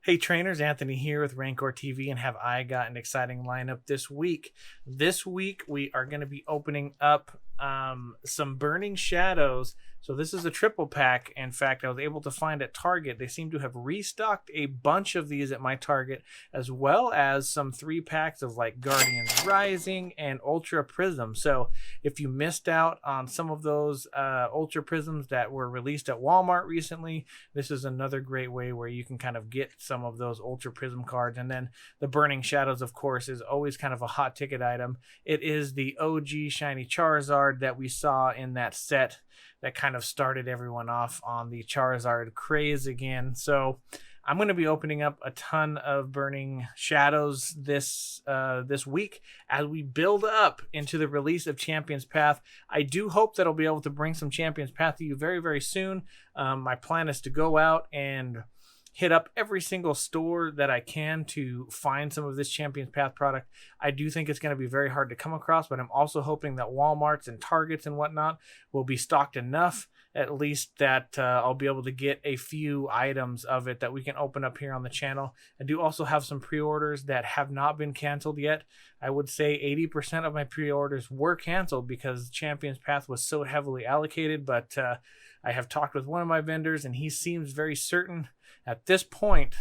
Hey trainers, Anthony here with Rancor TV, and have I got an exciting lineup this week. This week we are going to be opening up some Burning Shadows. So this is a triple pack. In fact, I was able to find at Target. They seem to have restocked a bunch of these at my Target, as well as some 3-packs of like Guardians Rising and Ultra Prism. So if you missed out on some of those Ultra Prisms that were released at Walmart recently, this is another great way where you can kind of get some of those Ultra Prism cards. And then the Burning Shadows, of course, is always kind of a hot ticket item. It is the OG Shiny Charizard that we saw in that set that kind of started everyone off on the Charizard craze again. So I'm going to be opening up a ton of Burning Shadows this week as we build up into the release of Champions Path. I do hope that I'll be able to bring some Champions Path to you very, very soon. My plan is to go out and hit up every single store that I can to find some of this Champions Path product. I do think it's going to be very hard to come across, but I'm also hoping that Walmarts and Targets and whatnot will be stocked enough, at least that I'll be able to get a few items of it that we can open up here on the channel. I do also have some pre-orders that have not been canceled yet. I would say 80% of my pre-orders were canceled because Champions Path was so heavily allocated, but I have talked with one of my vendors and he seems very certain at this point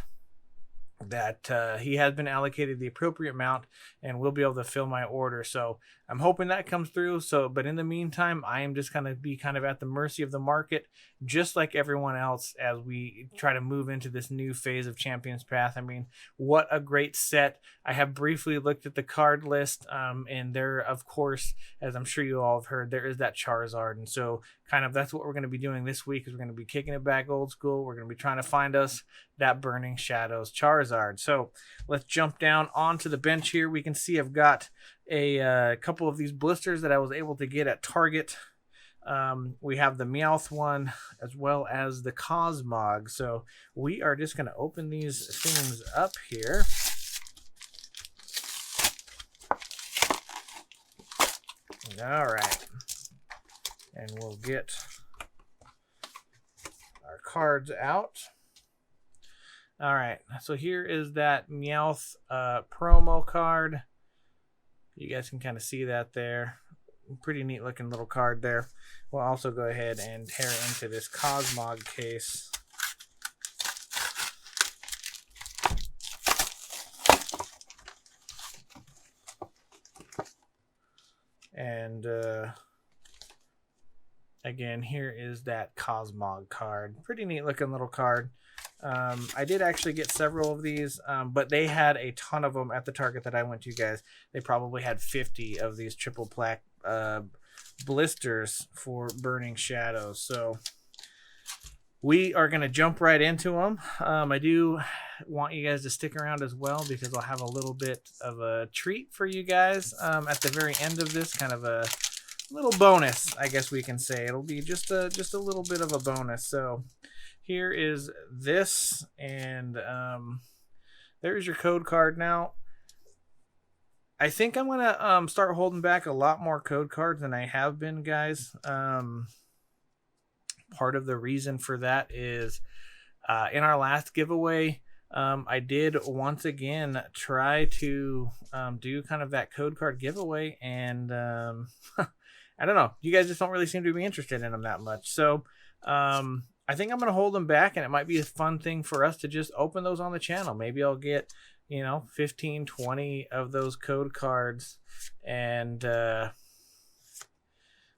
that he has been allocated the appropriate amount and will be able to fill my order. So I'm hoping that comes through. But in the meantime, I am just going to be kind of at the mercy of the market, just like everyone else, as we try to move into this new phase of Champions Path. I mean, what a great set. I have briefly looked at the card list, and there, of course, as I'm sure you all have heard, there is that Charizard. And so kind of that's what we're going to be doing this week, is we're going to be kicking it back old school. We're going to be trying to find us that Burning Shadows Charizard. So let's jump down onto the bench here. We can see I've got a couple of these blisters that I was able to get at Target. We have the Meowth one as well as the Cosmog. So we are just going to open these things up here. All right. And we'll get our cards out. All right. So here is that Meowth promo card. You guys can kind of see that there. Pretty neat looking little card there. We'll also go ahead and tear into this Cosmog case. And again, here is that Cosmog card. Pretty neat looking little card. I did actually get several of these, but they had a ton of them at the Target that I went to, guys. They probably had 50 of these triple plaque blisters for Burning Shadows. So we are going to jump right into them. I do want you guys to stick around as well, because I'll have a little bit of a treat for you guys at the very end of this, kind of a little bonus, I guess we can say. It'll be just a little bit of a bonus. So here is this, and there's your code card. Now, I think I'm going to start holding back a lot more code cards than I have been, guys. Part of the reason for that is in our last giveaway, I did once again try to do kind of that code card giveaway, and I don't know. You guys just don't really seem to be interested in them that much. So I think I'm going to hold them back, and it might be a fun thing for us to just open those on the channel. Maybe I'll get, 15, 20 of those code cards, and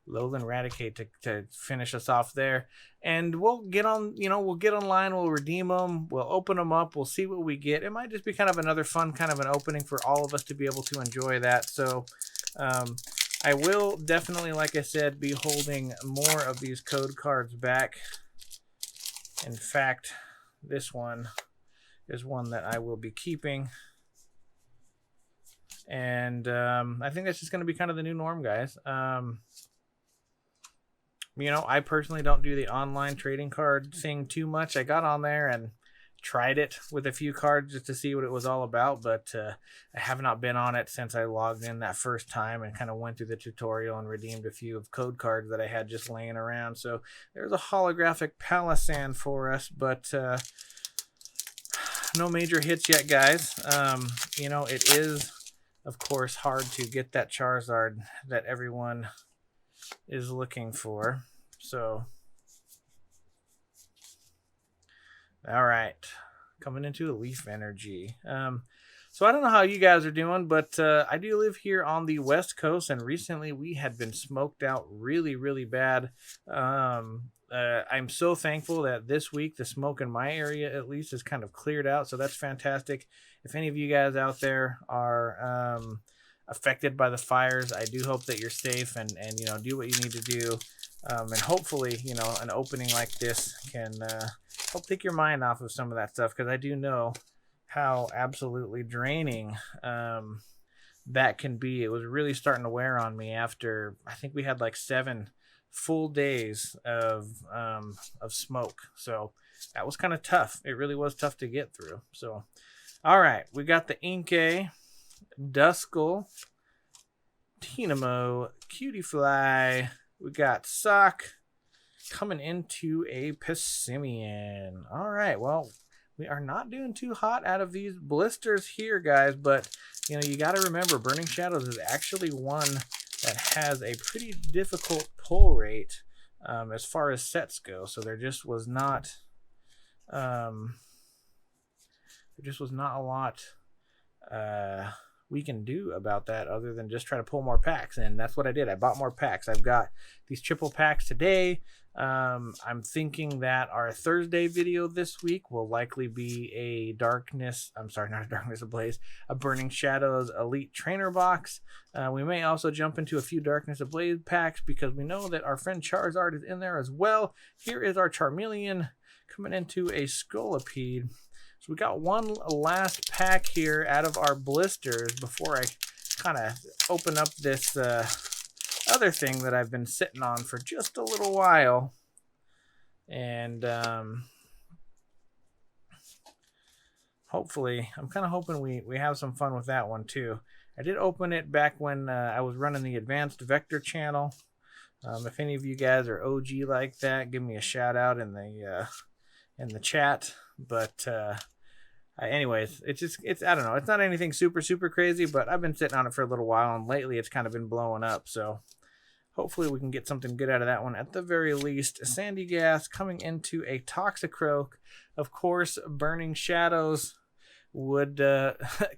Lowland Raticate to finish us off there. And we'll get on, we'll get online, we'll redeem them, we'll open them up, we'll see what we get. It might just be kind of another fun kind of an opening for all of us to be able to enjoy that. So I will definitely, like I said, be holding more of these code cards back. In fact, this one is one that I will be keeping. And I think that's just going to be kind of the new norm, guys. I personally don't do the online trading card thing too much. I got on there and tried it with a few cards just to see what it was all about, but I have not been on it since I logged in that first time and kind of went through the tutorial and redeemed a few of code cards that I had just laying around. So there's a holographic Palisand for us, but no major hits yet, guys. You know, it is, of course, hard to get that Charizard that everyone is looking for. So, all right, coming into Leaf Energy. So I don't know how you guys are doing, but I do live here on the West Coast, and recently we had been smoked out really, really bad. I'm so thankful that this week the smoke in my area at least is kind of cleared out, so that's fantastic. If any of you guys out there are affected by the fires, I do hope that you're safe and you know, do what you need to do. And hopefully, you know, an opening like this can help take your mind off of some of that stuff, because I do know how absolutely draining that can be. It was really starting to wear on me after, I think we had like 7 full days of smoke. So that was kind of tough. It really was tough to get through. So, all right, we got the Inkay, Duskull, Tinamo, Cutiefly. We got Sock coming into a Passimian. All right, well, we are not doing too hot out of these blisters here, guys, but you know, you got to remember Burning Shadows is actually one that has a pretty difficult pull rate as far as sets go. So there just was not a lot we can do about that other than just try to pull more packs. And that's what I did. I bought more packs. I've got these triple packs today. I'm thinking that our Thursday video this week will likely be a Burning Shadows Elite Trainer box. We may also jump into a few Darkness Ablaze packs because we know that our friend Charizard is in there as well. Here is our Charmeleon coming into a Scolipede. So we got one last pack here out of our blisters before I kind of open up this other thing that I've been sitting on for just a little while. And hopefully, I'm kind of hoping we have some fun with that one too. I did open it back when I was running the Advanced Vector channel. If any of you guys are OG like that, give me a shout out in the chat. But anyways, it's I don't know, it's not anything super crazy, but I've been sitting on it for a little while, and lately it's kind of been blowing up. So hopefully we can get something good out of that one at the very least. Sandygast coming into a Toxicroak. Of course, Burning Shadows would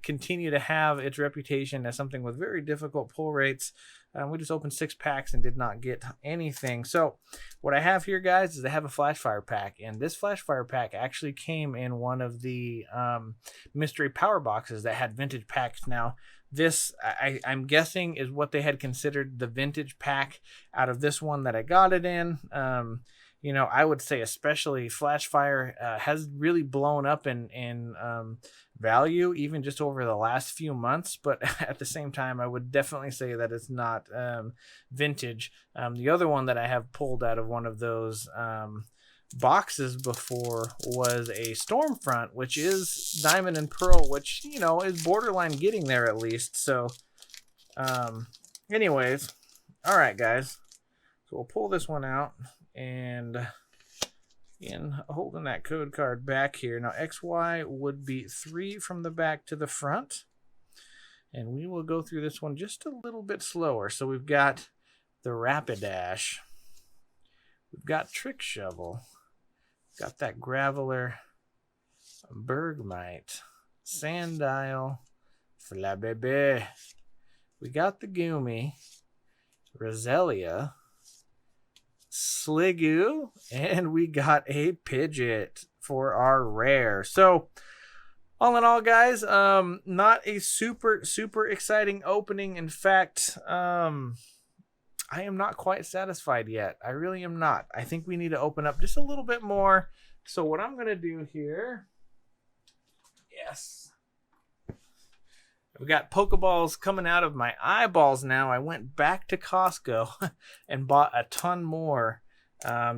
continue to have its reputation as something with very difficult pull rates. We just opened 6 packs and did not get anything. So what I have here, guys, is I have a Flashfire pack, and this Flashfire pack actually came in one of the mystery power boxes that had vintage packs. Now this, I'm guessing, is what they had considered the vintage pack out of this one that I got it in. You know, I would say especially Flashfire has really blown up in value even just over the last few months, but at the same time I would definitely say that it's not vintage. The other one that I have pulled out of one of those boxes before was a Stormfront, which is Diamond and Pearl, which, you know, is borderline getting there at least. So anyways, all right, guys, so we'll pull this one out. And in holding that code card back here. Now, XY would be 3 from the back to the front. And we will go through this one just a little bit slower. So we've got the Rapidash. We've got Trick Shovel. Got that Graveler. Bergmite. Sandile. Flabébé. We got the Goomy. Roselia. Sliggoo, and we got a Pidgeot for our rare. So all in all, guys, not a super exciting opening. In fact, I am not quite satisfied yet. I really am not. I think we need to open up just a little bit more. So what I'm gonna do here, yes, we got Pokeballs coming out of my eyeballs now. I went back to Costco and bought a ton more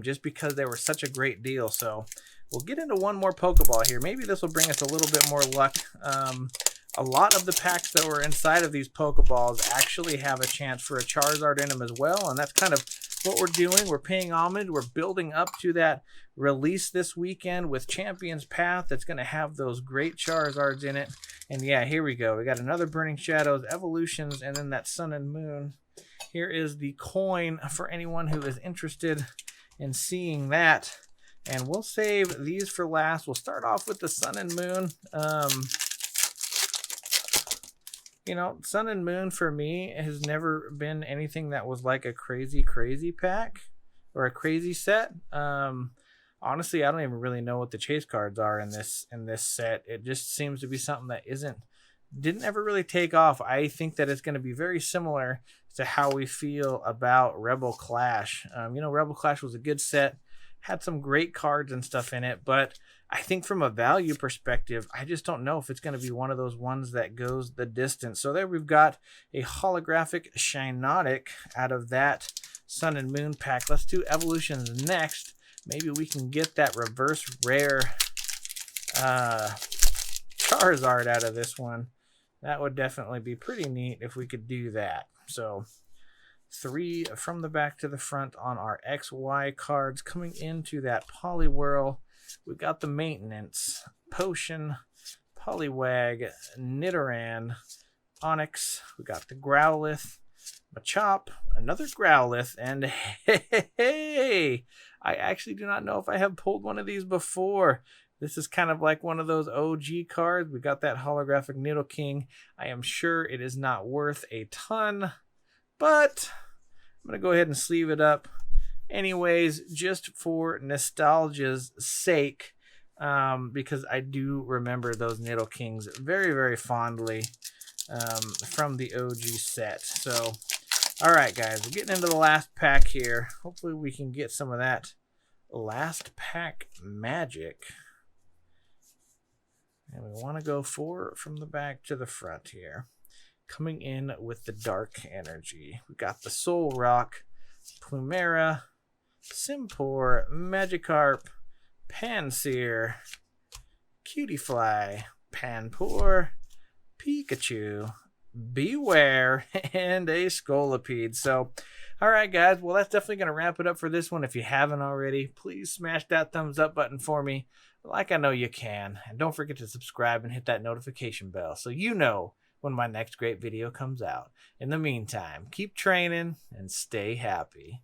just because they were such a great deal. So we'll get into one more Pokeball here. Maybe this will bring us a little bit more luck. A lot of the packs that were inside of these Pokeballs actually have a chance for a Charizard in them as well. And that's kind of what we're doing. We're paying homage. We're building up to that release this weekend with Champion's Path that's going to have those great Charizards in it. And yeah, here we go. We got another Burning Shadows, Evolutions, and then that Sun and Moon. Here is the coin for anyone who is interested in seeing that. And we'll save these for last. We'll start off with the Sun and Moon. You know, Sun and Moon for me has never been anything that was like a crazy pack or a crazy set. Honestly, I don't even really know what the chase cards are in this set. It just seems to be something that didn't ever really take off. I think that it's going to be very similar to how we feel about Rebel Clash. You know, Rebel Clash was a good set, had some great cards and stuff in it, but I think from a value perspective, I just don't know if it's going to be one of those ones that goes the distance. So there we've got a holographic Shinotic out of that Sun and Moon pack. Let's do Evolutions next. Maybe we can get that reverse rare Charizard out of this one. That would definitely be pretty neat if we could do that. So 3 from the back to the front on our XY cards. Coming into that Poliwhirl, we got the Maintenance, Potion, Poliwag, Nidoran, Onix. We got the Growlithe, Machop, another Growlithe, and hey, I actually do not know if I have pulled one of these before. This is kind of like one of those OG cards. We got that holographic Nidoking. I am sure it is not worth a ton, but I'm going to go ahead and sleeve it up anyways, just for nostalgia's sake, because I do remember those Nidokings very fondly from the OG set. So, all right, guys, we're getting into the last pack here. Hopefully we can get some of that last pack magic. And we want to go 4 from the back to the front here. Coming in with the Dark Energy. We got the Soul Rock, Plumera, Simpor, Magikarp, Pansear, Cutiefly, Panpour, Pikachu, Beware, and a Scolipede. So, all right, guys. Well, that's definitely going to wrap it up for this one. If you haven't already, please smash that thumbs up button for me, like I know you can. And don't forget to subscribe and hit that notification bell so you know when my next great video comes out. In the meantime, keep training and stay happy.